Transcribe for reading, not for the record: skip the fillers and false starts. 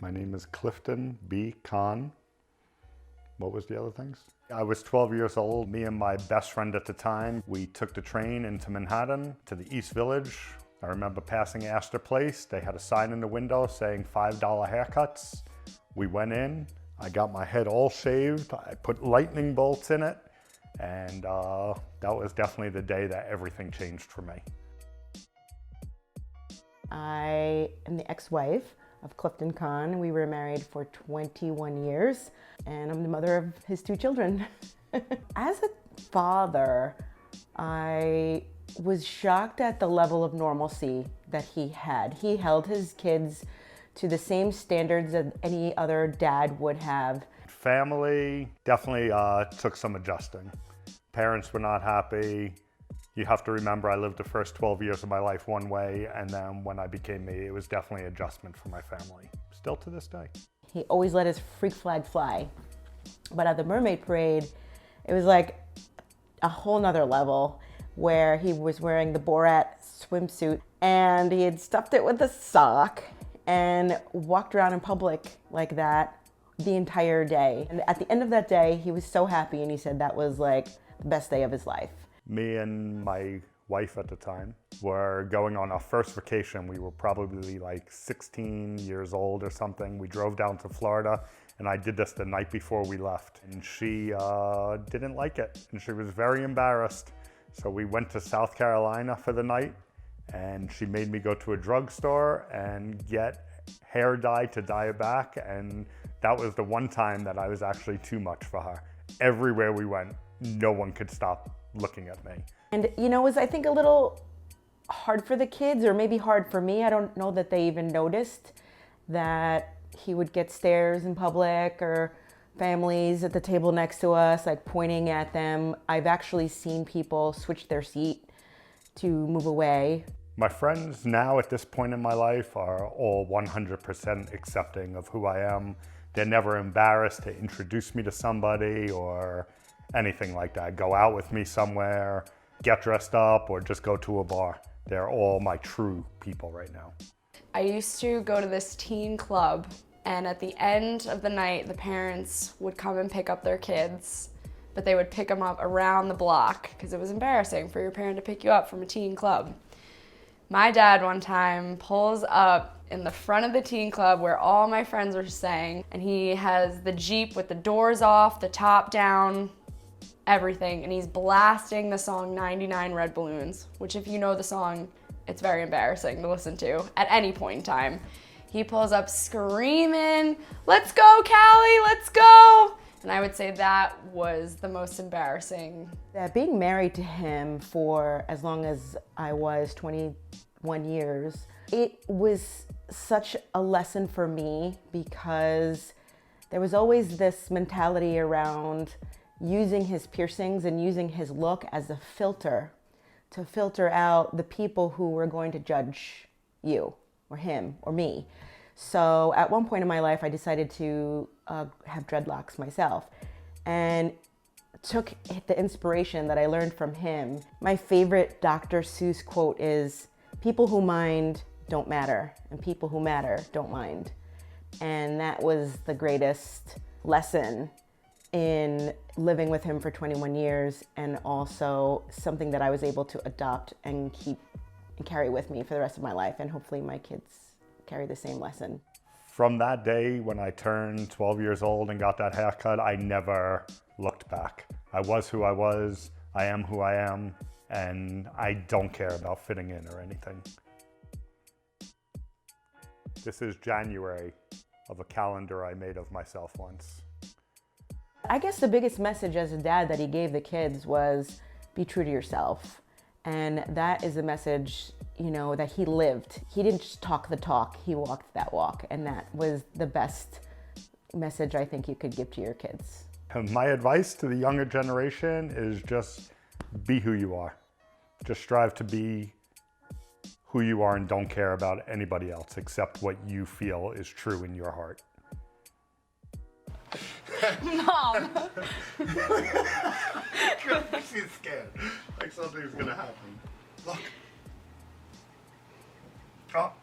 My name is Clifton B. Kahn. What was the other things? I was 12 years old. Me and my best friend at the time, we took the train into Manhattan to the East Village. I remember passing Astor Place. They had a sign in the window saying $5 haircuts. We went in. I got my head all shaved. I put lightning bolts in it. And that was definitely the day that everything changed for me. I am the ex-wife of Clifton Kahn. We were married for 21 years, and I'm the mother of his 2 children. As a father, I was shocked at the level of normalcy that he had. He held his kids to the same standards that any other dad would have. Family definitely took some adjusting. Parents were not happy. You have to remember I lived the first 12 years of my life one way, and then when I became me, it was definitely an adjustment for my family. Still to this day. He always let his freak flag fly. But at the Mermaid Parade, it was like a whole nother level where he was wearing the Borat swimsuit and he had stuffed it with a sock and walked around in public like that the entire day. And at the end of that day, he was so happy and he said that was like the best day of his life. Me and my wife at the time were going on our first vacation. We were probably like 16 years old or something. We drove down to Florida, and I did this the night before we left. And she didn't like it, and she was very embarrassed. So we went to South Carolina for the night, and she made me go to a drugstore and get hair dye to dye it back. And that was the one time that I was actually too much for her. Everywhere we went, no one could stop looking at me. And you know, it was I think a little hard for the kids, or maybe hard for me. I don't know that they even noticed that he would get stares in public or families at the table next to us like pointing at them. I've actually seen people switch their seat to move away. My friends now at this point in my life are all 100% accepting of who I am. They're never embarrassed to introduce me to somebody or anything like that. Go out with me somewhere, get dressed up, or just go to a bar. They're all my true people right now. I used to go to this teen club, and at the end of the night, the parents would come and pick up their kids, but they would pick them up around the block because it was embarrassing for your parent to pick you up from a teen club. My dad one time pulls up in the front of the teen club where all my friends were staying, and he has the Jeep with the doors off, the top down, everything, and he's blasting the song 99 Red Balloons, which if you know the song, it's very embarrassing to listen to at any point in time. He pulls up screaming, "Let's go, Callie, let's go!" And I would say that was the most embarrassing. Being married to him for as long as I was, 21 years, it was such a lesson for me because there was always this mentality around using his piercings and using his look as a filter to filter out the people who were going to judge you or him or me. So at one point in my life, I decided to have dreadlocks myself and took the inspiration that I learned from him. My favorite Dr. Seuss quote is, "People who mind don't matter, and people who matter don't mind." And that was the greatest lesson in living with him for 21 years, and also something that I was able to adopt and keep and carry with me for the rest of my life, and hopefully my kids carry the same lesson. From that day when I turned 12 years old and got that haircut, I never looked back. I was who I was, I am who I am, and I don't care about fitting in or anything. This is January of a calendar I made of myself once. I guess the biggest message as a dad that he gave the kids was be true to yourself. And that is a message, you know, that he lived. He didn't just talk the talk, he walked that walk. And that was the best message I think you could give to your kids. My advice to the younger generation is just be who you are. Just strive to be who you are and don't care about anybody else except what you feel is true in your heart. Mom! She's scared. Like something's gonna happen. Look. Oh.